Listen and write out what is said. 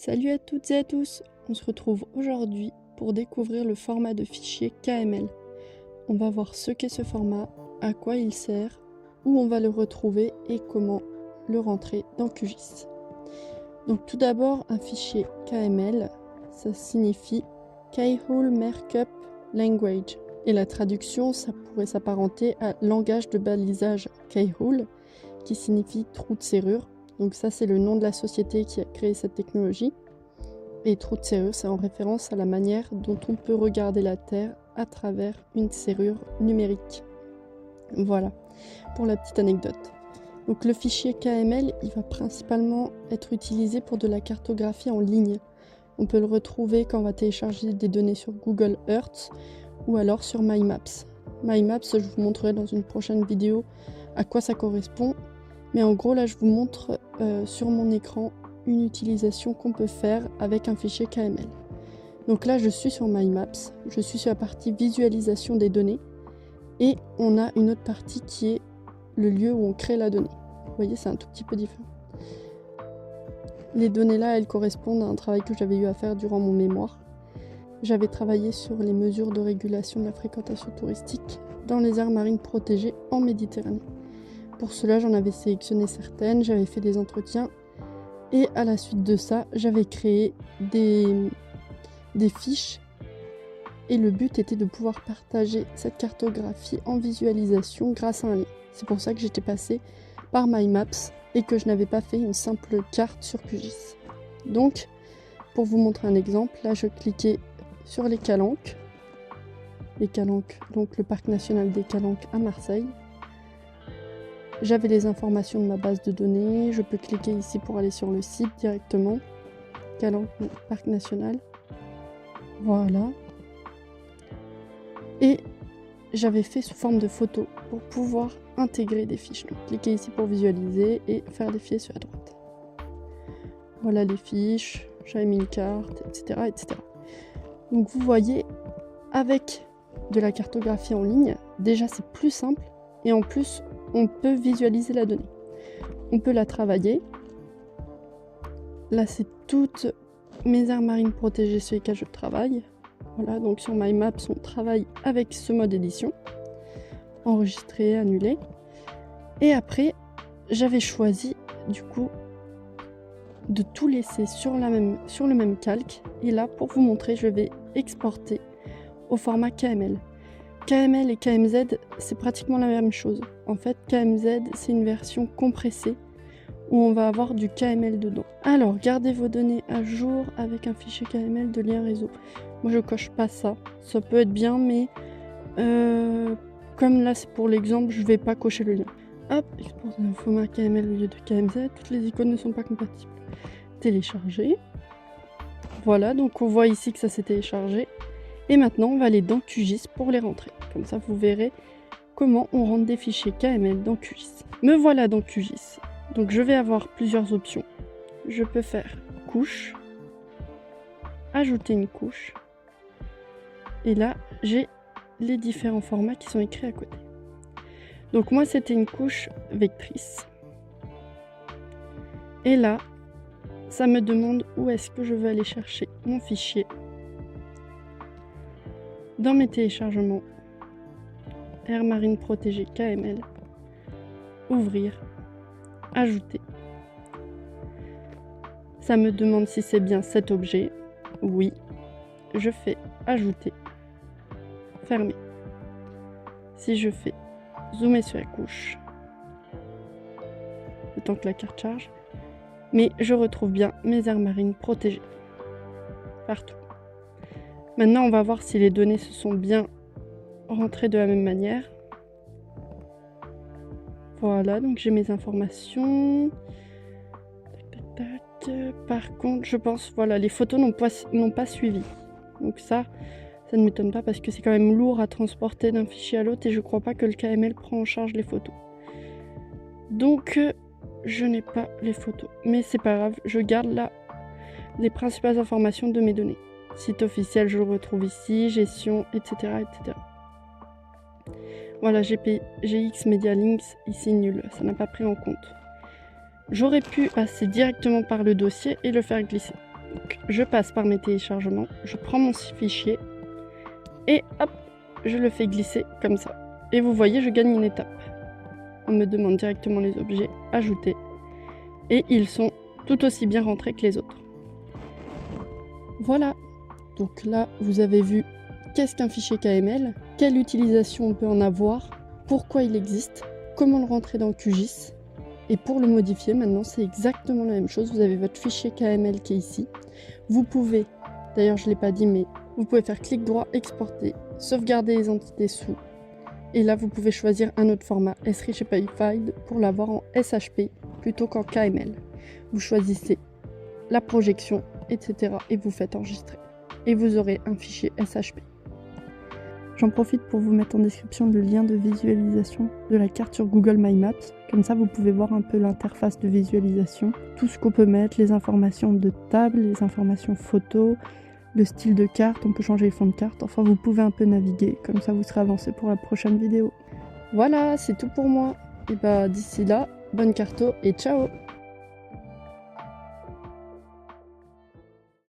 Salut à toutes et à tous, on se retrouve aujourd'hui pour découvrir le format de fichier KML. On va voir ce qu'est ce format, à quoi il sert, où on va le retrouver et comment le rentrer dans QGIS. Donc tout d'abord, un fichier KML, ça signifie Keyhole Markup Language. Et la traduction, ça pourrait s'apparenter à langage de balisage Keyhole, qui signifie trou de serrure. Donc ça, c'est le nom de la société qui a créé cette technologie. Et trou de serrure, c'est en référence à la manière dont on peut regarder la Terre à travers une serrure numérique. Voilà, pour la petite anecdote. Donc le fichier KML, il va principalement être utilisé pour de la cartographie en ligne. On peut le retrouver quand on va télécharger des données sur Google Earth ou alors sur MyMaps. MyMaps, je vous montrerai dans une prochaine vidéo à quoi ça correspond. Mais en gros, là, je vous montre sur mon écran une utilisation qu'on peut faire avec un fichier KML. Donc là, je suis sur MyMaps, je suis sur la partie visualisation des données et on a une autre partie qui est le lieu où on crée la donnée. Vous voyez, c'est un tout petit peu différent. Les données là, elles correspondent à un travail que j'avais eu à faire durant mon mémoire. J'avais travaillé sur les mesures de régulation de la fréquentation touristique dans les aires marines protégées en Méditerranée. Pour cela, j'en avais sélectionné certaines, j'avais fait des entretiens et à la suite de ça, j'avais créé des fiches et le but était de pouvoir partager cette cartographie en visualisation grâce à un lien. C'est pour ça que j'étais passée par MyMaps et que je n'avais pas fait une simple carte sur QGIS. Donc, pour vous montrer un exemple, là je cliquais sur les Calanques, donc le parc national des Calanques à Marseille. J'avais les informations de ma base de données, je peux cliquer ici pour aller sur le site directement, Calanques Parc National, voilà. Et j'avais fait sous forme de photo pour pouvoir intégrer des fiches. Donc cliquez ici pour visualiser et faire défiler sur la droite. Voilà les fiches, j'avais mis une carte, etc., etc. Donc vous voyez, avec de la cartographie en ligne, déjà c'est plus simple et en plus on peut visualiser la donnée. On peut la travailler. Là, c'est toutes mes aires marines protégées sur lesquelles je travaille. Voilà, donc sur MyMaps, on travaille avec ce mode édition. Enregistrer, annuler. Et après, j'avais choisi, du coup, de tout laisser sur le même calque. Et là, pour vous montrer, je vais exporter au format KML. KML et KMZ, c'est pratiquement la même chose. En fait, KMZ, c'est une version compressée où on va avoir du KML dedans. Alors, gardez vos données à jour avec un fichier KML de lien réseau. Moi, je coche pas ça. Ça peut être bien, mais comme là, c'est pour l'exemple, je vais pas cocher le lien. Hop, export dans un format KML au lieu de KMZ. Toutes les icônes ne sont pas compatibles. Télécharger. Voilà, donc on voit ici que ça s'est téléchargé. Et maintenant, on va aller dans QGIS pour les rentrer. Comme ça, vous verrez comment on rentre des fichiers KML dans QGIS. Me voilà dans QGIS. Donc, je vais avoir plusieurs options. Je peux faire couche, ajouter une couche. Et là, j'ai les différents formats qui sont écrits à côté. Donc, moi, c'était une couche vectrice. Et là, ça me demande où est-ce que je veux aller chercher mon fichier. Dans mes téléchargements, aire marine protégée KML, ouvrir, ajouter. Ça me demande si c'est bien cet objet. Oui, je fais ajouter, fermer. Si je fais zoomer sur la couche, le temps que la carte charge, mais je retrouve bien mes aires marines protégées partout. Maintenant, on va voir si les données se sont bien rentrées de la même manière. Voilà, donc j'ai mes informations. Par contre, je pense, voilà, les photos n'ont pas suivi. Donc ça ne m'étonne pas parce que c'est quand même lourd à transporter d'un fichier à l'autre et je crois pas que le KML prend en charge les photos. Donc, je n'ai pas les photos. Mais c'est pas grave, je garde là les principales informations de mes données. Site officiel, je le retrouve ici, gestion, etc. etc. Voilà, GX Media Links, ici nul, ça n'a pas pris en compte. J'aurais pu passer directement par le dossier et le faire glisser. Donc, je passe par mes téléchargements, je prends mon fichier et hop, je le fais glisser comme ça. Et vous voyez, je gagne une étape. On me demande directement les objets ajoutés et ils sont tout aussi bien rentrés que les autres. Voilà, donc là vous avez vu qu'est-ce qu'un fichier KML, quelle utilisation on peut en avoir, pourquoi il existe, comment le rentrer dans QGIS. Et pour le modifier, maintenant, c'est exactement la même chose. Vous avez votre fichier KML qui est ici. Vous pouvez, d'ailleurs je ne l'ai pas dit, mais vous pouvez faire clic droit, exporter, sauvegarder les entités sous. Et là, vous pouvez choisir un autre format, sRichified, pour l'avoir en SHP plutôt qu'en KML. Vous choisissez la projection, etc. et vous faites enregistrer. Et vous aurez un fichier SHP. J'en profite pour vous mettre en description le lien de visualisation de la carte sur Google My Maps. Comme ça, vous pouvez voir un peu l'interface de visualisation, tout ce qu'on peut mettre, les informations de table, les informations photos, le style de carte, on peut changer les fonds de carte. Enfin, vous pouvez un peu naviguer, comme ça vous serez avancé pour la prochaine vidéo. Voilà, c'est tout pour moi. Et bah d'ici là, bonne carto et ciao!